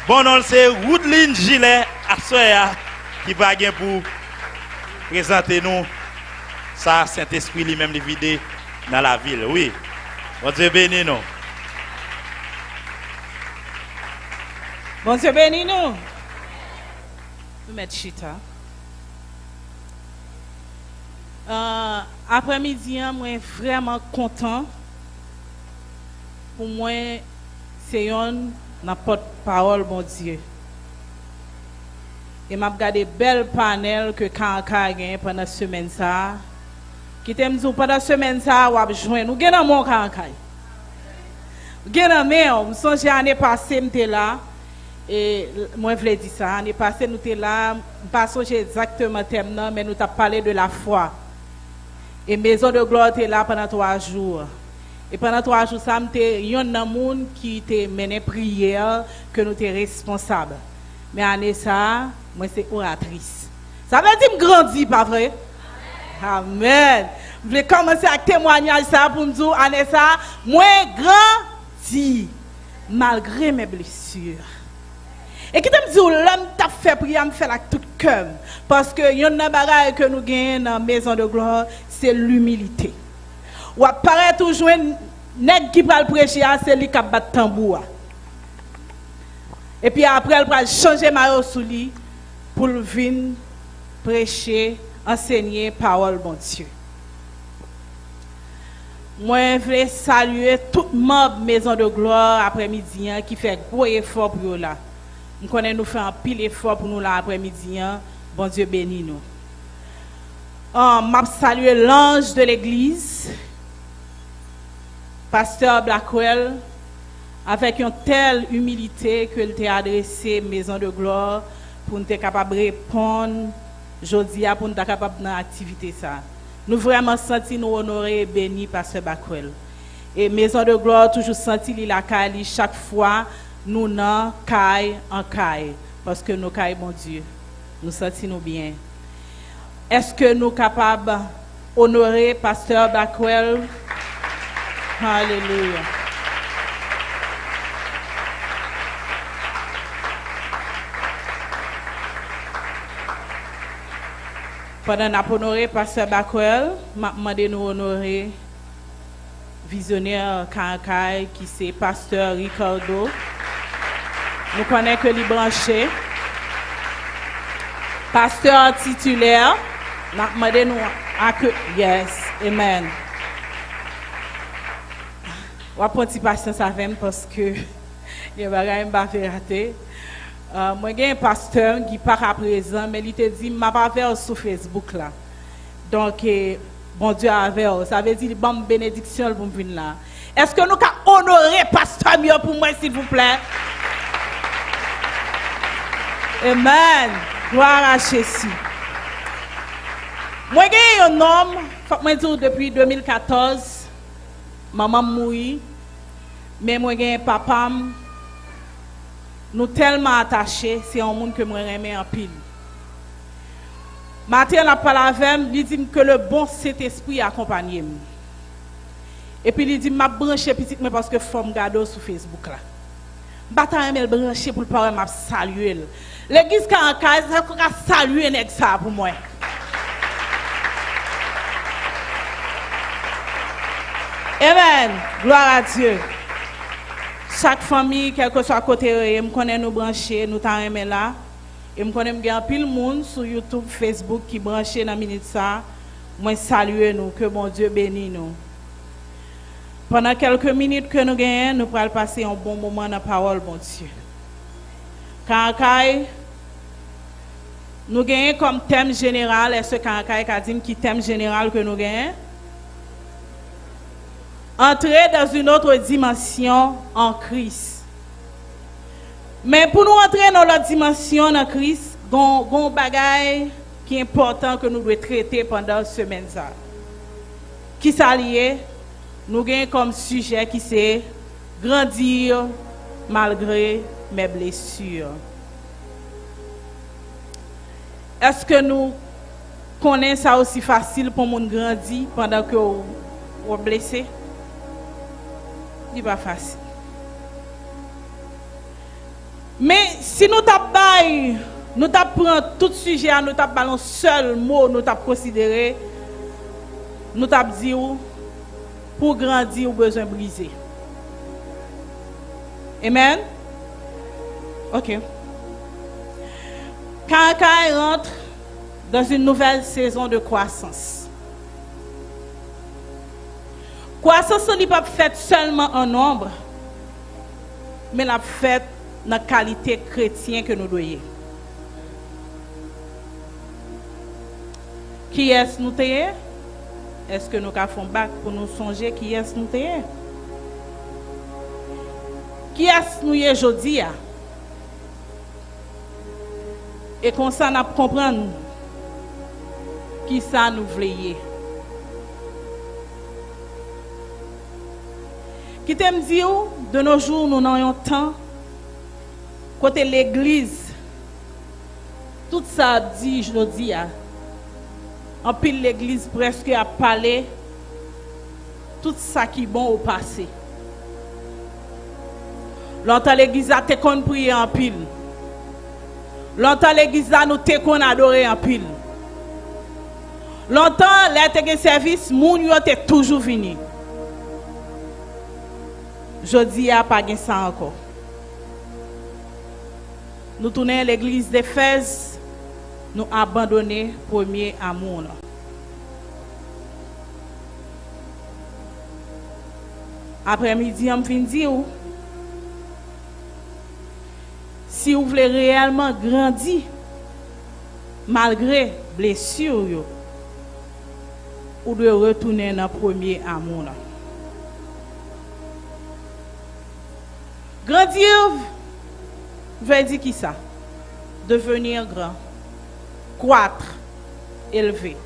Bon nom c'est Woodline Gilet Assoya qui va gagner pour présenter nous ça Saint-Esprit lui-même les vidéos dans la ville. Oui. Bon Dieu béni nous. Bon Dieu béni nous. Nous mettons chita. Après-midi, je suis vraiment content. Pour moi, c'est un porte-parole, mon Dieu. Et je regardé bel panel que Kanka a gagné pendant la semaine. Qui t'aime dire pendant la semaine, on a besoin. Nous avons mon Kanka. Nous avons je songe l'année passée, j'étais là. Et moi, je voulais dire ça. L'année passée, nous étions là. Je ne pas exactement le thème, mais nous avons parlé de la foi. Et Maison de Gloire était là pendant 3 jours. Et pendant 3 jours, ça il y a un monde qui était mené prière, que nous étions responsables. Mais année ça, moi c'est oratrice. Ça veut dire que je grandis, pas vrai? Amen. Je vais commencer à témoigner ça pour me dire, année ça, moi grandis, malgré mes blessures. Et qui t'aime dire, l'homme t'a fait prier, me fait avec tout cœur. Parce que il y a un bagage que nous gagnons dans la Maison de Gloire, c'est l'humilité. Ou apparaît toujours nèg qui va le prêcher, c'est lui qui va battre tambour. Et puis après, elle va changer maillot sous lui pour venir prêcher, enseigner parole bon Dieu. Moi, je veux saluer tout le monde de Maison de Gloire après-midi qui fait gros effort pour nous là. Nous connaissons nous faire un pile effort pour nous là après-midi. Bon Dieu béni nous. Je salue l'ange de l'église, pasteur Blackwell, avec une telle humilité que il t'a adressé Maison de Gloire pour nous être capable de répondre aujourd'hui pour nous être capable dans l'activité ça. Nous vraiment senti nous honorer et bénis pasteur Blackwell. Et Maison de Gloire toujours senti la caille chaque fois nous n'en caille en caille parce que nous caille bon Dieu. Nous sentons nous bien. Est-ce que nous sommes capables d'honorer pasteur Blackwell? Alléluia. Pendant que nous honorer pasteur Blackwell, je demande de nous honorer visionnaire Kankai qui c'est pasteur Ricardo. Nous connaissons que les branchés. Pasteur titulaire. Nous demandons nous accueillir. Yes, amen. On va prendre patience avec moi parce que il va rien pas faire rater. Moi j'ai un pasteur qui pas à présent mais il te dit m'a pas faire sur Facebook là. Donc bon Dieu avec ça veut dire bonne bénédiction pour venir là. Est-ce que nous pouvons honorer pasteur mieux pour moi s'il vous plaît? Amen. Gloire à Jésus. Moi j'ai un homme, faut me dire depuis 2014 maman mourit mais moi j'ai un papa nous tellement attachés, c'est un monde que moi j'aime en pile. Matin on a parlé avec lui, il dit que le bon Saint-Esprit accompagne. Et puis il dit m'a branché petit mais parce que faut me garder sur Facebook là. Bata aime branché pour parler m'a saluer. L'église Kankai ça va saluer nèg ça pour moi. Amen. Gloire à Dieu. Chaque famille, quel que soit côté, je connais nous brancher, nous t'en aimé là. Et je connais bien pile monde sur YouTube, Facebook qui branché dans minute ça. Moi saluer nous, que mon Dieu bénisse nous. Pendant quelques minutes que nous gagnons, nous pourrons passer un bon moment dans la parole, bon Dieu. Kankai, nous gagnons comme thème général, est-ce que Kankai a dit qui thème général que nous gagnons? Entrer dans une autre dimension en Christ. Mais pour nous entrer dans l'autre dimension en Christ, il y a un bagage qui est important que nous devons traiter pendant la semaine. Qui s'allie, nous avons comme sujet qui c'est grandir malgré mes blessures. Est-ce que nous connaissons ça aussi facile pour nous grandir pendant que nous sommes blessés? Ce n'est pas facile. Mais Si nous tapons, nous prenons tout sujet, nous tapons un seul mot, nous tapons considéré, nous tapons dit pour grandir, ou besoin briser. Amen. Ok. Kankai rentre dans une nouvelle saison de croissance. Croissance n'est pas faite seulement en nombre, mais la faite dans la qualité chrétienne que nous doyons. Qui est-ce nous t'ayons? Est-ce que nous avons bac pour nous songer qui est-ce nous t'ayons? Qui est-ce nous y est aujourd'hui? Et comme ça, nous comprenons qui ça nous voulons. Qui t'aime dire, de nos jours, nous n'avons pas temps, côté l'église, tout ça dit, je le dis, en pile l'église presque a parlé, tout ça qui est bon au passé. Longtemps l'église a été qu'on prier en pile. Longtemps l'église a nous été qu'on adorer en pile. Longtemps les service, moun yo te toujours venu. Jodi a pas gen ça encore. Nous tournons l'église d'Éphèse, nous abandonner premier amour. Après-midi, on fin dire si vous voulez réellement grandir malgré blessures, vous devez retourner dans le premier amour. Grandir veut dire qui ça? Devenir grand, croître, élever.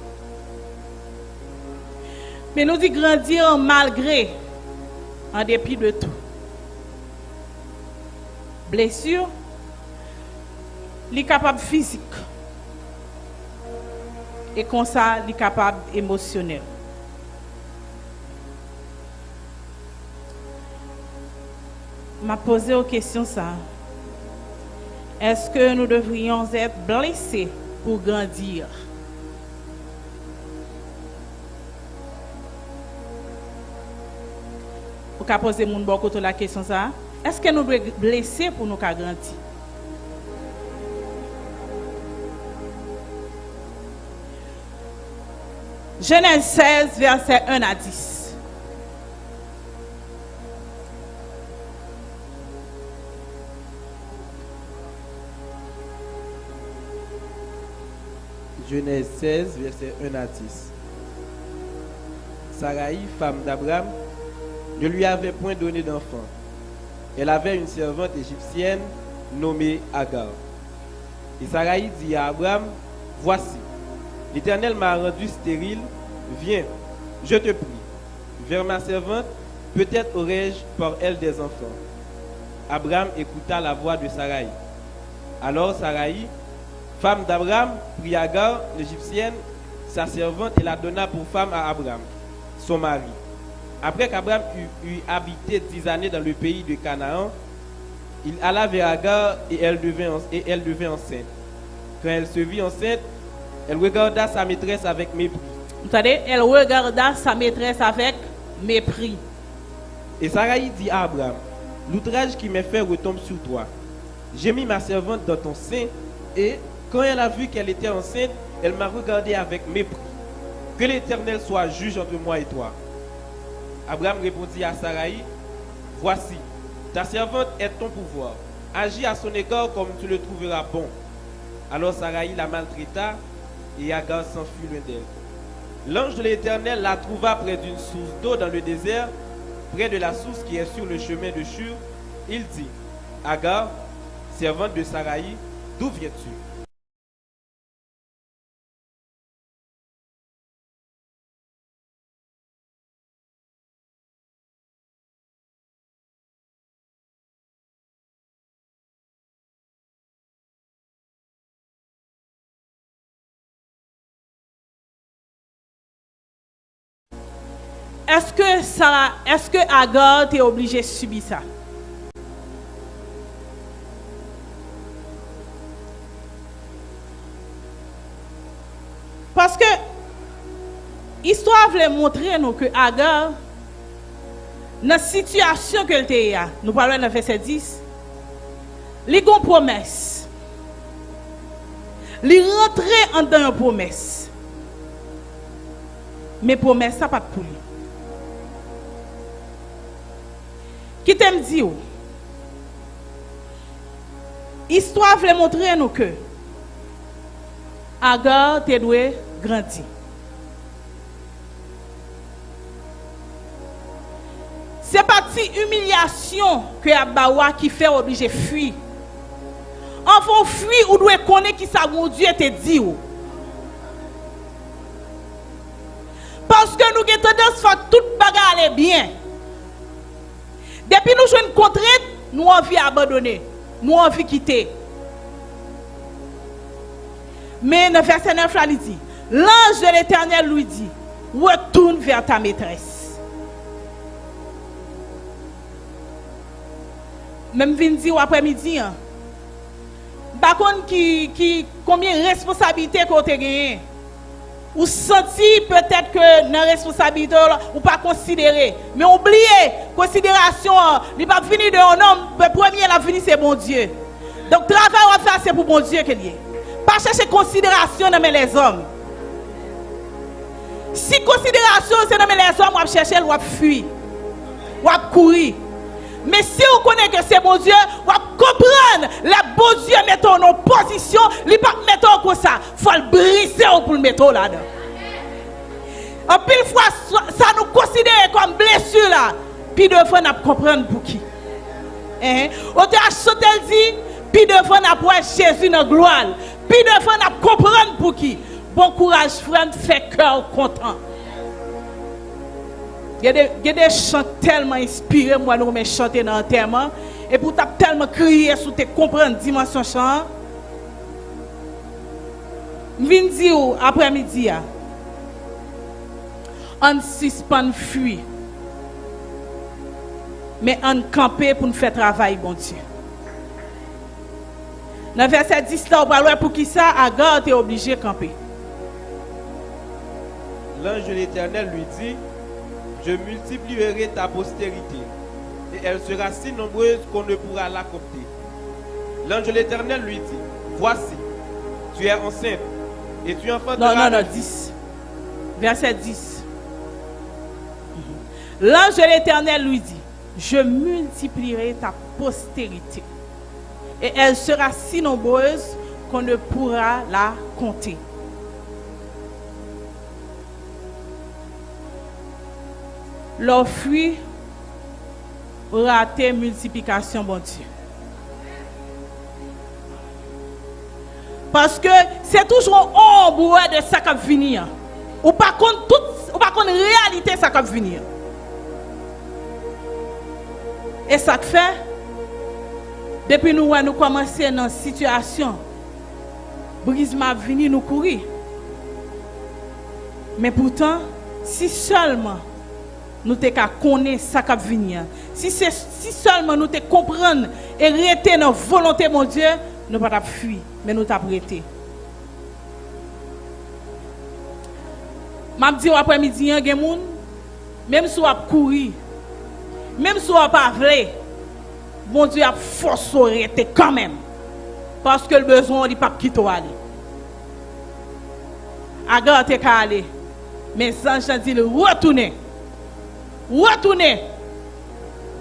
Mais nous dit grandir malgré, en dépit de tout. Blessure, li capable physique. Et comme ça, li capable émotionnel. M'a posé aux questions ça. Est-ce que nous devrions être blessés pour grandir? Vous pouvez poser mon bon côté la question ça. Est-ce que nous devons être blessés pour nous grandir? Genèse 16, verset 1 à 10. Genèse 16, verset 1 à 10. Sarai, femme d'Abraham, ne lui avait point donné d'enfant. Elle avait une servante égyptienne nommée Agar. Et Sarai dit à Abraham, voici, l'Éternel m'a rendu stérile, viens, je te prie, vers ma servante, peut-être aurai-je par elle des enfants. Abraham écouta la voix de Sarai. Alors Sarai, femme d'Abraham, prit Agar, l'Égyptienne, sa servante, et la donna pour femme à Abraham, son mari. Après qu'Abraham eut habité 10 années dans le pays de Canaan, il alla vers Agar et elle devint enceinte. Quand elle se vit enceinte, elle regarda sa maîtresse avec mépris. Vous savez, elle regarda sa maîtresse avec mépris. Et Sarai dit à Abraham, l'outrage qui m'est fait retombe sur toi. J'ai mis ma servante dans ton sein et quand elle a vu qu'elle était enceinte, elle m'a regardé avec mépris. Que l'Éternel soit juge entre moi et toi. Abraham répondit à Sarai, voici, ta servante est ton pouvoir. Agis à son égard comme tu le trouveras bon. Alors Sarai la maltraita et Agar s'enfuit loin d'elle. L'ange de l'Éternel la trouva près d'une source d'eau dans le désert, près de la source qui est sur le chemin de Shur. Il dit, Agar, servante de Sarai, d'où viens-tu? Est-ce que Agar t'est obligé de subir ça? Parce que l'histoire voulait montrer nous que Agar, dans la situation qu'elle était, nous parlons dans le verset 10, il y a une promesse. Il rentre dans une promesse. Mais promesse, ça pas pour lui. Qui t'aime dire, l'histoire voulait montrer nous que Agar te doit grandir. C'est parti humiliation que Abawa qui fait obligé fuir. Enfant fuir ou doit connaître qui ça mon Dieu te dit. Parce que nous avons tendance à faire toute bagarre aller bien. Depuis nous jouons une contrainte, nous envie abandonner, nous envie quitter. Mais dans le verset 9, il dit, l'ange de l'Éternel lui dit, retourne vers ta maîtresse. Même vindi ou après-midi, par contre, combien de responsabilités qu'on a gagné? Ou senti peut-être que dans la responsabilité, ou pas considérer. Mais oubliez, considération, il va venir de un homme, le premier la venir c'est bon Dieu. Donc, travail à faire, c'est pour bon Dieu qu'il y ait. Pas chercher considération dans les hommes. Si considération c'est dans les hommes, on va chercher, on va fuir, on va courir. Mais si on connaît que c'est bon Dieu, on va comprendre le bon Dieu mettant en position, il ne va pas mettre comme ça. Il faut le briser pour le mettre là-dedans. En pile fois, ça nous considère comme blessure là. Puis devant nous comprendre pour qui. On t'a chanté dit, puis devant nous voir Jésus dans la gloire. Puis devant nous comprendre pour qui. Bon courage, frère, fait cœur content. Il y a des chants tellement inspirés, moi, nous me chanter dans l'enterrement. Et pour t'as tellement crié sous tes comprendre dimension chant. Je viens dire après-midi, on suspend fuir. Mais on camper pour nous faire travail, bon Dieu. Dans le verset 10, là, on parle pour qui ça, Agar est obligé de camper. L'ange de l'Éternel lui dit, je multiplierai ta postérité, et elle sera si nombreuse qu'on ne pourra la compter. L'ange de l'Éternel lui dit, voici, tu es enceinte, et tu enfanteras... Non, 10. Verset 10. L'ange de l'Éternel lui dit, je multiplierai ta postérité, et elle sera si nombreuse qu'on ne pourra la compter. Leur fruit raté multiplication, bon Dieu. Parce que c'est toujours ombre de ça qui va venir. Ou pas contre toute, ou pas contre réalité ça qui va venir. Et ça fait, depuis nous commençons dans une situation, brisement venu nous courir. Mais pourtant, si seulement nous te connaître ça qui va venir. Si seulement nous te comprendre et rester dans la volonté de mon Dieu, nous ne pas fuir, mais nous t'avons arrêté. Je dis après-midi, il y a des gens, même si on a couru, même si on n'a pas voulu, mon Dieu a forcé arrêter quand même. Parce que le besoin n'est pas quitter aller. Agar te qu'à aller. Mais les anges disent retournez. Retournez.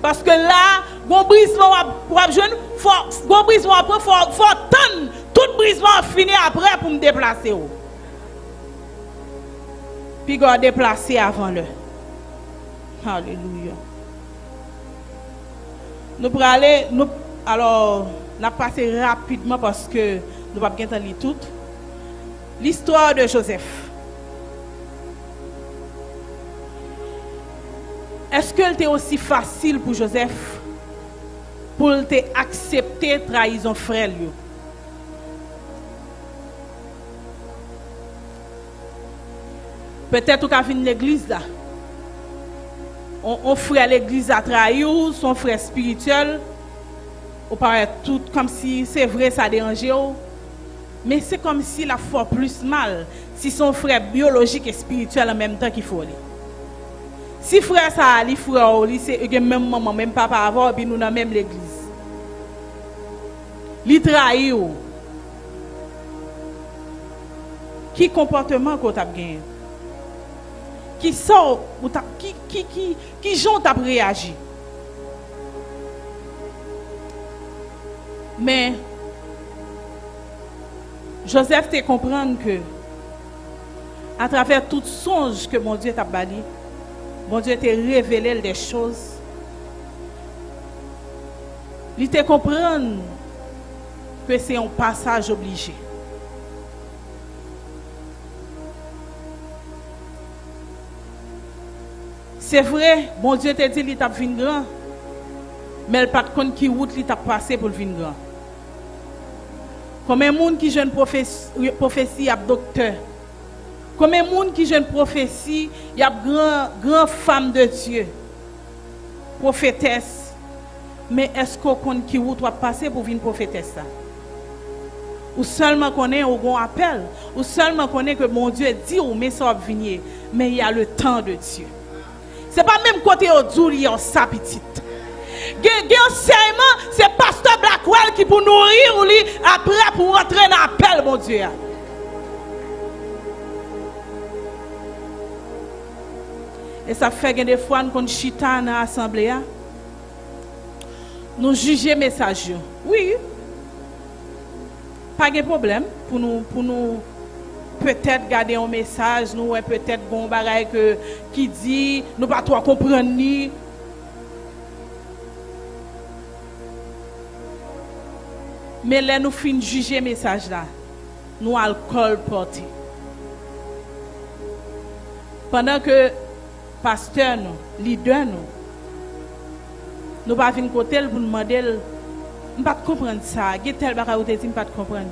Parce que là, bon brisement pour jeune, bon brisement après faut attendre tout brisement fini après pour me déplacer. Puis go déplacer avant le. Alléluia. Nous pour aller alors n'a passé rapidement parce que nous pas bien lire tout. L'histoire de Joseph. Est-ce que c'était aussi facile pour Joseph pour accepter trahison frère lui? Peut-être qu'à venir l'église là. On frère l'église a trahi ou son frère spirituel. On paraît tout comme si c'est vrai ça dérangeait. Mais c'est comme s'il a fait plus mal si son frère biologique et spirituel en même temps qu'il faut. Si frère ça, les frères, c'est même maman, même papa avant, puis nous dans même l'église. Li trahit ou. Qui comportement qu'on t'a gagné? Qui sort ou qui gens t'a réagi? Mais Joseph te comprendre que à travers tout songe que mon Dieu t'a bâti, mon Dieu t'a révélé des choses. Il te comprendre que c'est un passage obligé. C'est vrai, bon Dieu t'a dit qu'il t'a vu grand, mais il pas de compte qui route il t'a passé pour le venir grand. Combien de monde qui jeune prophétie a docteur? Combien de monde qui jeune prophétie y a grand femme de Dieu, prophétesse? Mais est-ce qu'on compte qui route va passer pour venir prophétesse ça? Ou seulement connaît au bon appel, ou seulement connaît que mon Dieu dit ou mais ça va venir, mais il y a le temps de Dieu. C'est pas même côté au douleur sa petite. Enseignement, c'est pasteur Blackwell qui pour nourrir ou lui après pour rentrer dans l'appel, mon Dieu. Et ça fait que des fois, nous chita dans l'assemblée, nous juger message. Oui. Pas de problème pour nous peut-être garder un message, nous peut-être bon bagaille qui dit, nous pas trop comprendre ni. Mais là nous fin juger message là, nous alcool porté. Pendant que pasteur nous, leader nous pas venir côté pour demander on pas comprendre ça, il y a tel bagaille ou te dit pas comprendre.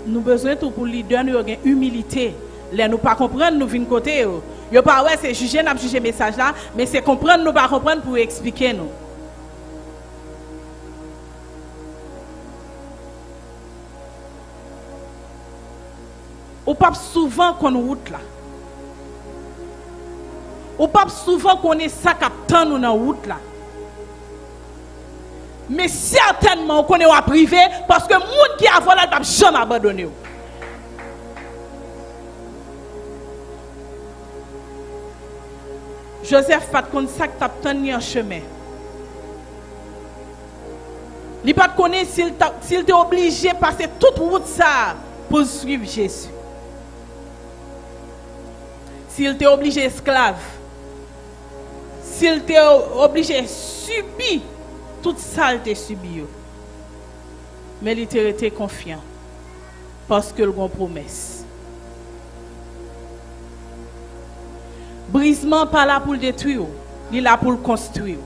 Nous besoin tout pour leader nous avoir humilité. Là nous pas comprendre nous venir côté yo pas ouais c'est juger n'a juger message là, mais c'est comprendre nous pas comprendre pour expliquer nous. Ou pas souvent qu'on route là. Ou pas souvent qu'on est ça captant nous dans route là. Mais certainement qu'on est à privé parce que monde qui a volé pas jamais abandonné. Joseph pas de ça que t'as ni en chemin. Il pas de connaître s'il t'est obligé de passer toute route ça pour suivre Jésus. S'il t'est obligé esclave, s'il t'est obligé subir toute ça, il t'a subi. Mais il t'a été confiant parce que le bon promesse. Brisement pas là pour le détruire, il est là pour le construire.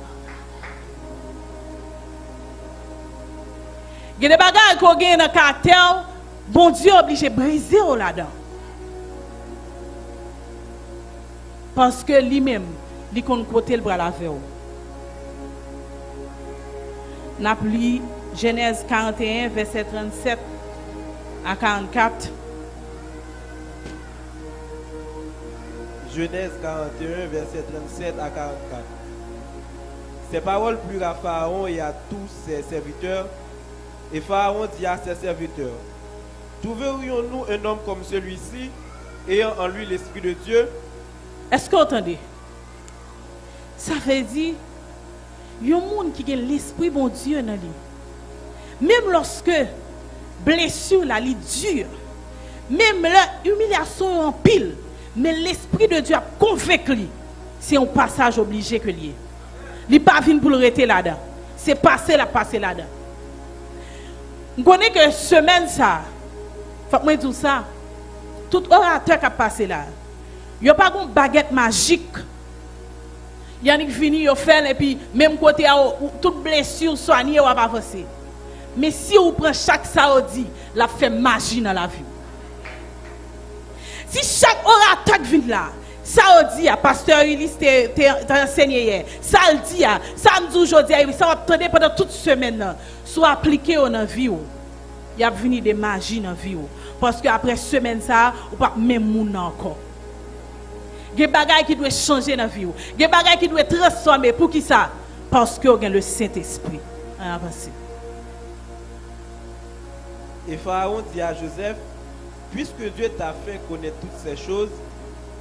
Il y a des bagages qu'on gagne dans le caractère, bon Dieu est obligé de briser là-dedans. Parce que lui-même, il compte côté le bras la veille. N'a lu Genèse 41, verset 37 à 44. Genèse 41, verset 37 à 44. Ces paroles plurent à Pharaon et à tous ses serviteurs. Et Pharaon dit à ses serviteurs, trouverions-nous un homme comme celui-ci, ayant en lui l'Esprit de Dieu? Est-ce que vous entendez? Ça veut dire, il y a un monde qui a l'Esprit bon Dieu dans lui. Même lorsque blessure là, il dure, même l'humiliation en pile, mais l'Esprit de Dieu a convaincu. C'est un passage obligé que lié. Il n'est pas venu pour le rester là-dedans. C'est passer là-dedans. Vous connaissez que semaine ça, faut que je dise ça, tout orateur qui a passé là, il n'y a pas une baguette magique. Yannick vini, il fait, et puis même côté, toute blessure soignée, on va avancer. Mais si on prend chaque saudi, la fait magie dans la vie. Si chaque orateur vient là, saudi, pasteur Ulysse t'a enseigné hier, ça le dit, ça me dit aujourd'hui, ça va attendre pendant toute semaine, soit appliqué dans la vie. il y a venu des magies dans la vie. Parce que après semaine ça, ou pas même moun encore. Il y a des bagages qui doivent changer dans la vie. Il y a des bagages qui doivent transformer. Pour qui ça? Parce que vous avez le Saint-Esprit. Et Pharaon dit à Joseph, puisque Dieu t'a fait connaître toutes ces choses,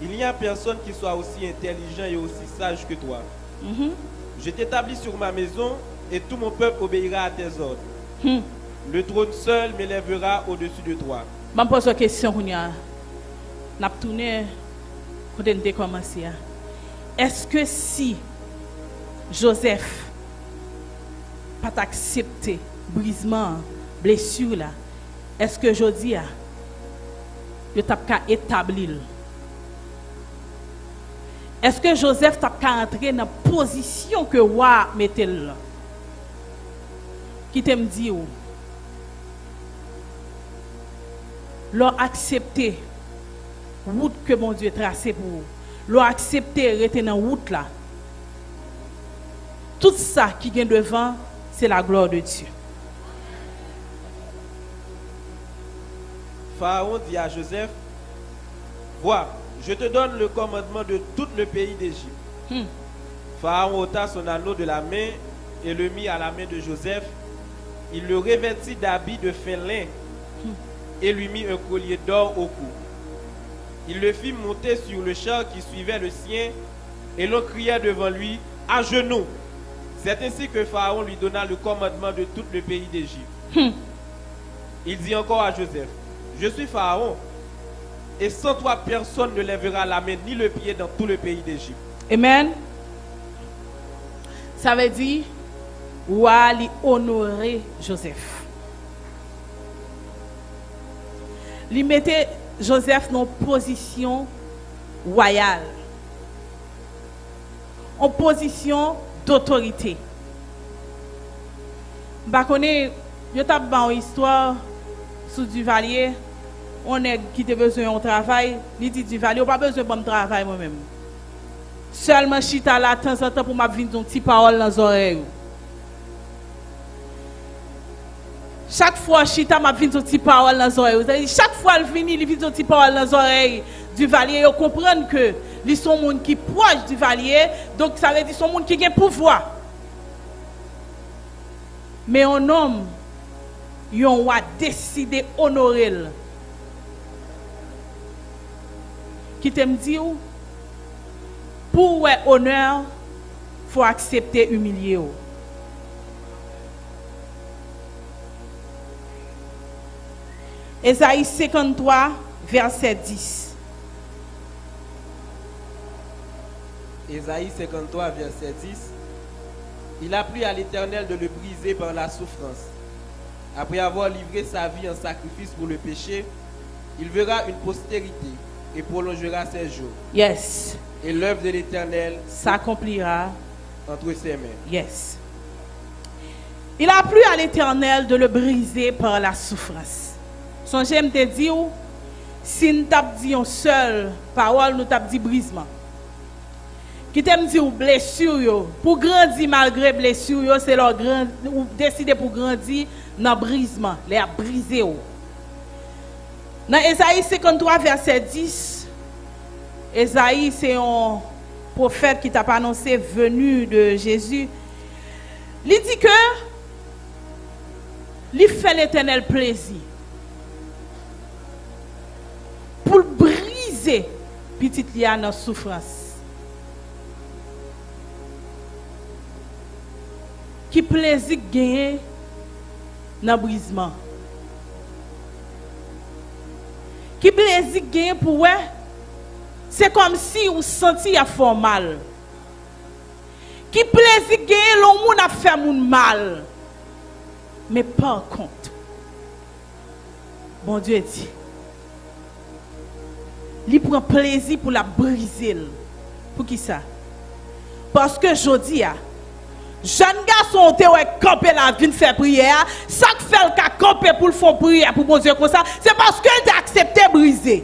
il n'y a personne qui soit aussi intelligent et aussi sage que toi. Je t'établis sur ma maison et tout mon peuple obéira à tes ordres. Le trône seul m'élèvera au-dessus de toi. Je me pose une question. Je vais tourner quand on a commencé. Est-ce que si Joseph n'a pas accepté brisement, blessure là, est-ce que je dis il t'a établi? Est-ce que Joseph t'a entré dans la position que roi mettait là? Qui t'aime dit ou? L'ont accepté route que mon Dieu tracé pour vous. L'ont accepté rester dans route là. Tout ça qui vient devant, c'est la gloire de Dieu. Pharaon dit à Joseph, vois, je te donne le commandement de tout le pays d'Égypte. Pharaon ôta son anneau de la main et le mit à la main de Joseph. Il le revêtit d'habits de fin lin et lui mit un collier d'or au cou. Il le fit monter sur le char qui suivait le sien et l'on criait devant lui, à genoux. C'est ainsi que Pharaon lui donna le commandement de tout le pays d'Égypte. Il dit encore à Joseph, je suis Pharaon, et sans toi personne ne lèvera la main ni le pied dans tout le pays d'Égypte. Amen. Ça veut dire, roi lui honorer Joseph. Il mettait Joseph dans une position royale, en position d'autorité. Je connais, je tape une histoire sous Duvalier. On est qui a besoin de travail. Il dit Duvalier, on n'a pas besoin de bon travail moi-même. Seulement chita là, de temps en temps pour m'avoir une petite parole dans les oreilles. Chaque fois, Chita m'a vu une petite parole dans les oreilles. Chaque fois, elle vient, il vient une petite parole dans les oreilles du Valier. Ils comprennent que ils sont des gens qui sont proches du Valier. Donc, ça veut dire qu'ils sont des gens qui ont pouvoir. Mais un homme, il a décidé d'honorer. Qui t'aime dire, pour honneur, il faut accepter humilier. Ésaïe 53, verset 10. Ésaïe 53, verset 10. Il a plu à l'Éternel de le briser par la souffrance. Après avoir livré sa vie en sacrifice pour le péché, il verra une postérité et prolongera ses jours. Yes. Et l'œuvre de l'Éternel s'accomplira entre ses mains. Yes. Il a plu à l'Éternel de le briser par la souffrance. Son j'aime te dire, si nous t'avons dit une seule parole, nous t'avons dit brisement. Qui t'aime dire blessure, pour grandir malgré blessure, c'est leur grand, ou décider pour grandir dans le brisement, les briser. Dans Ésaïe 53, verset 10, Ésaïe, c'est un prophète qui t'a annoncé venu de Jésus. Il dit que, il fait l'Éternel plaisir. Pour briser petite lia dans souffrance. Qui plaisir gagner dans brisement. Qui plaisir gagner pour c'est comme si on sentit à faire mal. Qui plaisir gagner l'on moun a fait moun mal. Mais par contre, bon Dieu dit, il prend plaisir pour la briser. Pour qui ça? Parce que je dis, jeune garçon te camper la vie faire prière, ça fait le cas camper pour le faire prière pour bon Dieu comme ça, c'est parce que tu as accepté briser.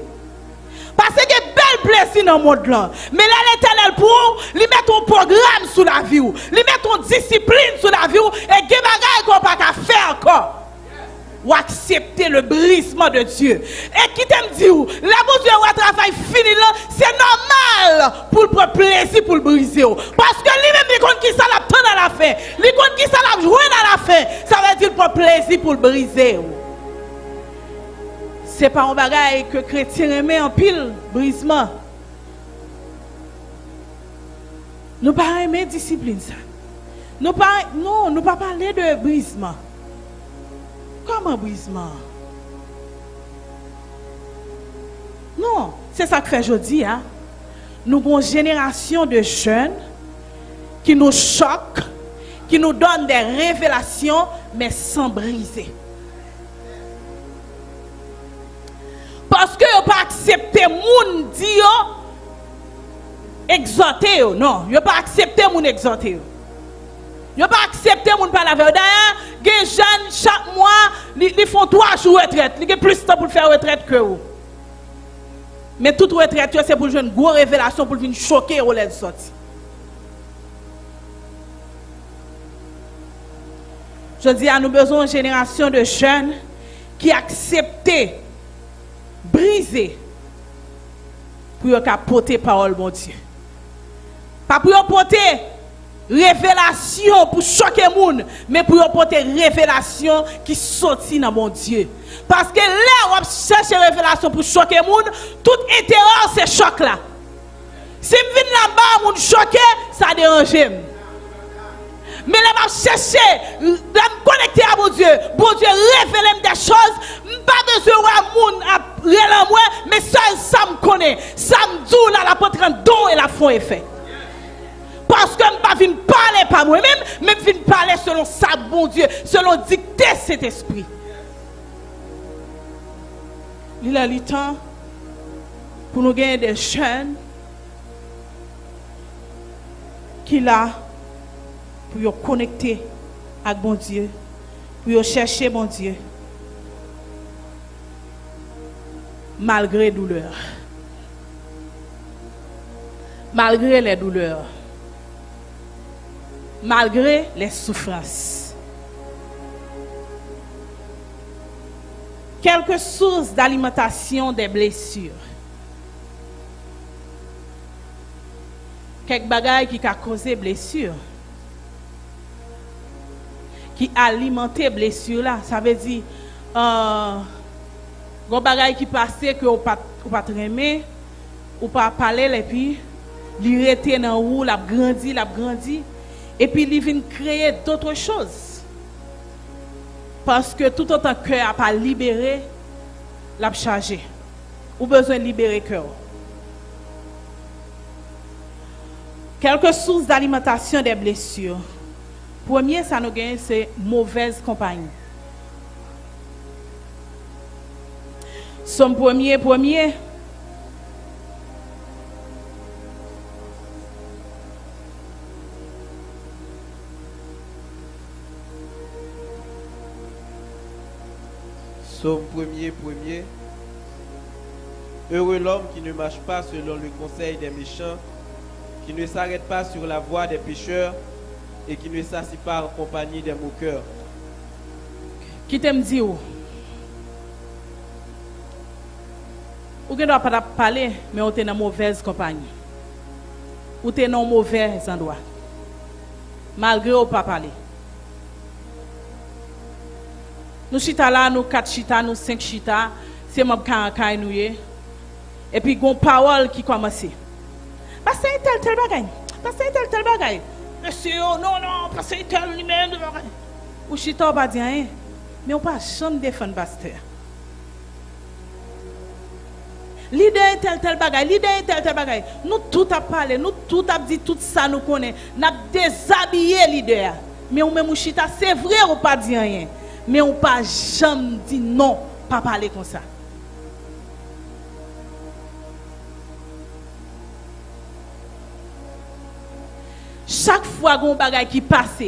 Parce que belle blessure dans le monde là. Mais là l'Éternel pour lui mettre un programme sur la vie, lui mettre une discipline sur la vie et des bagages qu'on pas faire encore. ou accepter le brisement de Dieu. Et qui t'aime dit, la bon Dieu ou travail fini là, c'est normal pour le prendre plaisir pour le briser. Parce que lui-même, il compte qui ça l'a tant dans la fin. Il compte qui ça l'a joué dans la fin. Ça veut dire pour plaisir pour le briser. C'est pas un bagage que chrétien aimait en pile, brisement. Nous pas aimer discipline ça. Nous pas parler de brisement. Comment brisement? Non, c'est ça que fait aujourd'hui. Hein? Nous avons une génération de jeunes qui nous choquent, qui nous donnent des révélations, mais sans briser. Parce que vous pas accepter moun dire exhorter, non, vous pas accepter moun exhorter. Vous pas accepter moun parler avec. D'ailleurs, les jeunes chaque mois, ils font 3 jours de retraite, ils ont plus de temps pour faire retraite que vous. Mais toute retraite, c'est pour jouer une grosse révélation pour venir choquer ou les sortir. Je dis à nous besoin d'une génération de jeunes qui acceptent briser pour porter parole bon Dieu. Pas pour porter révélation pour choquer les gens, mais pour porter révélation qui sortit dans mon Dieu. Parce que là, on cherche révélation pour choquer les gens, tout intérêt c'est choc là. Si je viens là-bas, on choqué, ça dérange. Mais là, je cherche de me connecter à mon Dieu. Bon Dieu, révèle des choses. Pas besoin de monde à moi, mais seul ça me connaît. Ça me dit là, la porte en don et la fond est fait. Parce que je ne pas venir parler par moi-même, mais je viens parler selon ça, bon Dieu, selon dicter cet esprit. Il a le temps pour nous gagner des jeunes qui là pour connecter avec bon Dieu, pour chercher bon Dieu, malgré douleur, malgré les douleurs, malgré les souffrances. Quelques sources d'alimentation des blessures. Quelques bagailles qui ont causé blessures. Qui alimentent les blessures là. Ça veut dire, des bagailles qui passaient que vous ne pas aimer, ou pas parler, et puis, il était dans où, il a grandi. Et puis, il vient créer d'autres choses. Parce que tout autant que cœur n'a pas libéré, l'a chargé. Ou besoin de libérer cœur. Quelques sources d'alimentation des blessures. Premier, ça nous gagne, c'est mauvaise compagnie. Somme premier. Somme premier. Heureux l'homme qui ne marche pas selon le conseil des méchants, qui ne s'arrête pas sur la voie des pécheurs et qui ne s'assied pas en compagnie des moqueurs. Qui t'aime dit où? Ou ne doit pas parler, mais on est dans mauvaise compagnie. Ou tu es dans mauvais endroit. Malgré ou pas parler. Nous chita là, nous 4 chita, nous 5 chita, c'est mon kankai nous. Et puis, il y a une parole qui commence. Parce que c'est tel bagaille. Parce que c'est tel bagaille. Monsieur, non, parce que c'est tel lui-même. Ou chita, on va dire rien. Mais on ne peut pas jamais défendre le pasteur. L'idée est tel bagaille, Nous tout a parlé, nous tout a dit tout ça nous connaît. Nous avons déshabillé l'idée. Mais on même chita, c'est vrai ou pas dire rien. Mais on ne peut pas jamais dire non, pas parler comme ça. Chaque fois qu'on bagaille qui passe,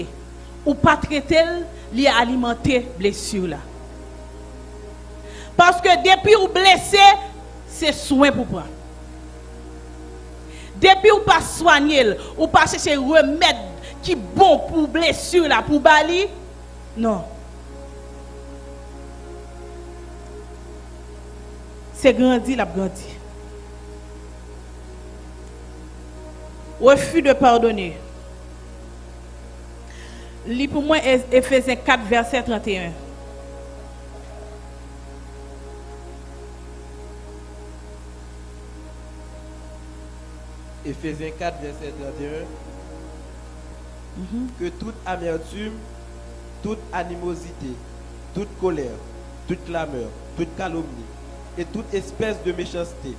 ou pas traiter, il y a alimenté blessure là. Parce que depuis ou blessé, c'est soin pour prendre. Depuis ou pas soigner, ou pas chercher remède qui bon pour blessure là, pour bali, non. c'est grandi, l'a grandi. Refus de pardonner. Lis pour moi Éphésiens 4, verset 31. Éphésiens 4, verset 31. Que toute amertume, toute animosité, toute colère, toute clameur, toute calomnie et toute espèce de méchanceté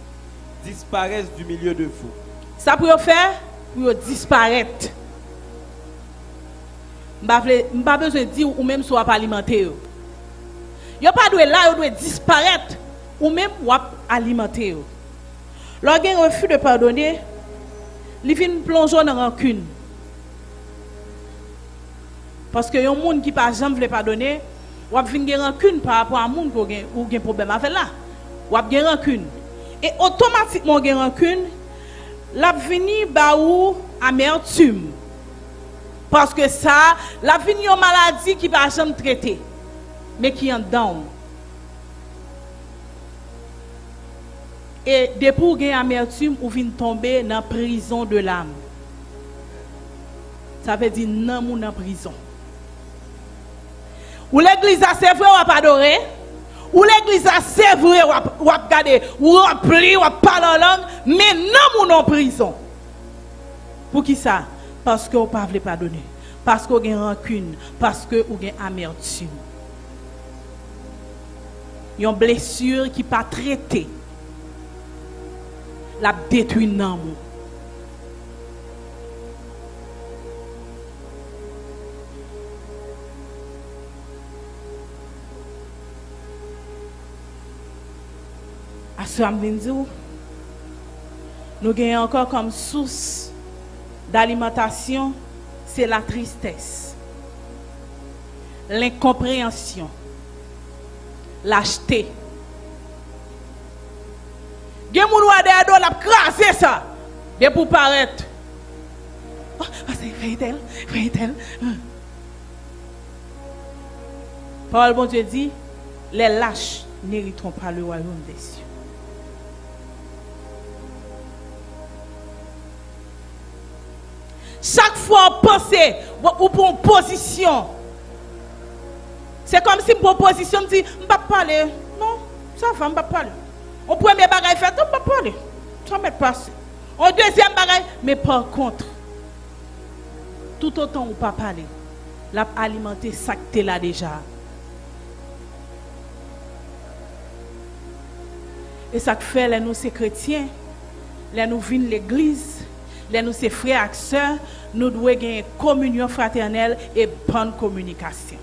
disparaissent du milieu de vous. Ça pour faire, pour disparaître. Je n'ai pas besoin de dire ou même soit pas alimenter. Yo pas doit là, yo doit disparaître ou même ou alimenter. Lorsqu'il refus de pardonner, il vient plonger dans rancune. Parce que y a des gens qui par jamais veulent pardonner, ou vient rancune par rapport à un monde qui a un problème avec là. Ou a rancune. Et automatiquement gen rancune, la vini ba ou amertume. Parce que ça, la vini une maladie qui va jamais traiter, mais qui est en dedans. Et depuis ou gen amertume, ou vient tomber dans la prison de l'âme. Ça veut dire non moun en prison. Ou l'église a c'est vrai ou pas adorer, ou l'église a c'est vrai ou a garder, ou rempli ou parler en langue, mais non moun en prison. Pour qui ça? Parce que ou pas veut pardonner, parce que ou gen rancune, parce que ou gen amertume. Yon blessure qui pas traitée, la détruit nan moun. À ce moment-là, nous gagnons encore comme source d'alimentation, c'est la tristesse, l'incompréhension, lâcheté. Il y a des gens qui ont crasé ça, de pour paraître. Oh, c'est frère-tel. Parole bon Dieu dit, les lâches n'hériteront pas le royaume des cieux. Chaque fois on pense ou pour une position, c'est comme si une proposition me dit, je ne vais pas parler. Non, ça va, je ne vais pas parler. Au premier bagage fait, je ne vais pas parler. Ça va me passer. Au deuxième bagage, mais par contre, tout autant ou pas parler, l'a alimenter ça que tu là déjà. Et ça que fait, les nous c'est chrétiens, les nous venons l'église, les nous c'est frères et sœurs, nous devons gagner communion fraternelle et bonne communication.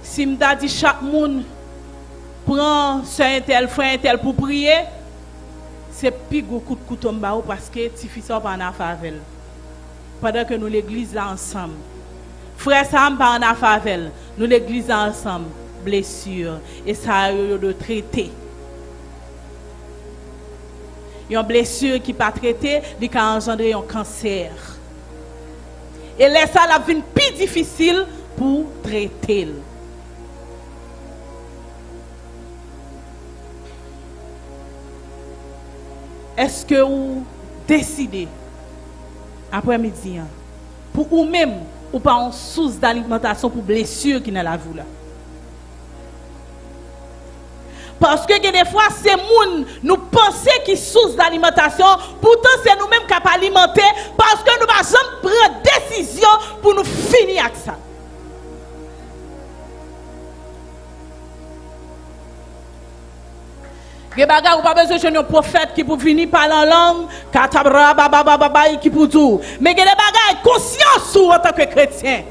Si m'da dit chaque monde prend soeur un tel, frère un tel pour prier, c'est plus gros coup de couteau parce que ti fils pas en affaire. Pendant que nous l'église là ensemble. Frère Sam pas en affaire. Nous l'église là ensemble, blessure et ça de traiter. Une blessure qui pas traitée, il peut engendrer un cancer. Et là ça la vie plus difficile pour traiter. Est-ce que vous décidez après-midi pour vous-même ou pas une source d'alimentation pour blessure qui n'est la vous là? Parce que des fois c'est nous pensons qui source d'alimentation, pourtant c'est nous-mêmes qui pouvons alimenter parce que nous ne pouvons jamais prendre décision pour nous finir avec ça. Des bagages ou pas besoin de un prophète qui pour venir parler en langue, katabra baba qui pour tout. Mais des bagages conscience en tant que chrétien.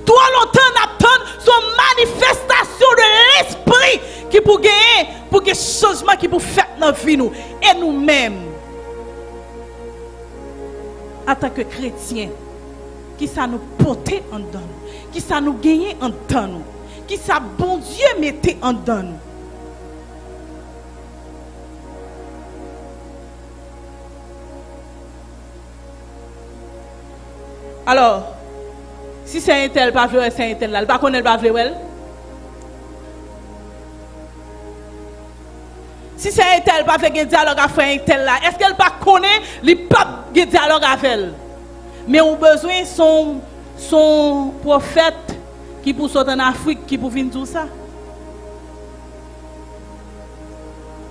Trop longtemps n'attend son manifestation de l'esprit qui pour gagner pour que changement qui pour faire dans vie nous et nous-mêmes en tant que chrétiens qui ça nous porter en dedans nous, qui ça nous gagner en dedans nous, qui ça bon Dieu mettait en dedans nous. Alors, Si c'est un tel pas vle, c'est un tel là, pas connaît pas vle. Si c'est un tel pas fait un dialogue avec un tel là, est-ce qu'elle pas connaît les pas un dialogue avec elle? Mais on besoin son prophète qui pour sortir en Afrique qui pour venir tout ça.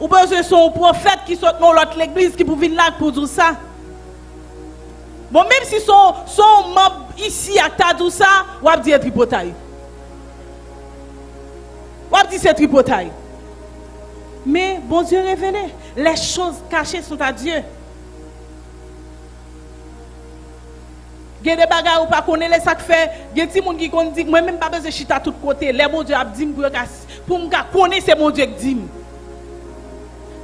Ou besoin son prophète qui sort dans l'autre l'église qui pour venir là pour tout ça. Bon, même si son membre ici à ta tout ça, ou a dit tripotaille. Ou a dit c'est tripotaille. Mais bon Dieu révélé, les choses cachées sont à Dieu. Il y a des bagages ou pas connaître les sacs fait, il y a des gens qui disent moi même pas besoin de chita tout côté, les bon Dieu a dit pour me connaître c'est mon Dieu qui dit.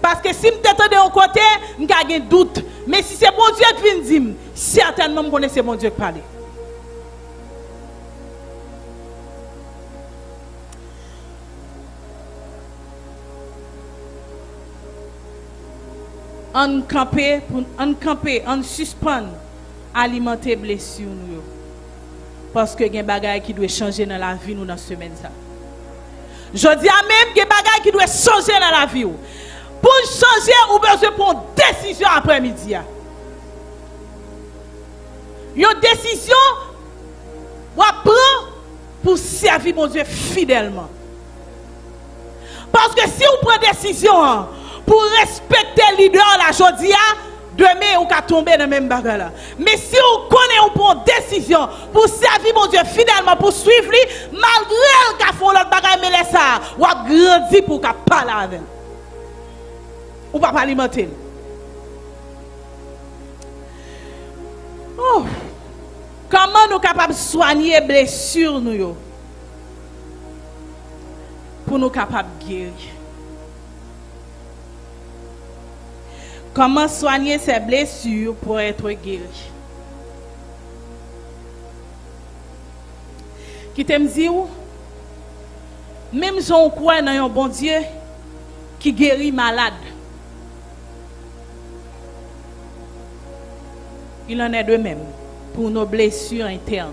Parce que si je t'entends de un côté, je n'ai un doute. Mais si c'est mon Dieu qui vient dire, certainement je connais c'est mon Dieu qui parle. On camper, on suspend, alimenter blessures nous. Parce que il y a des bagages qui doivent changer dans la vie nous dans cette semaine. Je dis à même qu'il y a des bagages qui doivent changer dans la vie. Pour changer, ou besoin pour une décision après-midi. Une décision, ou prendre pour servir mon Dieu fidèlement. Parce que si vous prenez décision pour respecter le leader la jodia, demain vous allez tomber dans le même bagarre. Mais si vous connaissez ou prenez décision pour servir mon Dieu fidèlement, pour suivre lui, malgré qu'il faut l'autre bagarre, mais laissez ça, vous allez grandir pour qu'il parle avec. Ou pas alimenter. Oh. Comment nous sommes capables de soigner les blessures nous pour nous capables de guérir? Comment soigner ces blessures pour être guéri? Qui t'aime dire, même si on croit dans un bon Dieu qui guérit malade, il en est de même pour nos blessures internes.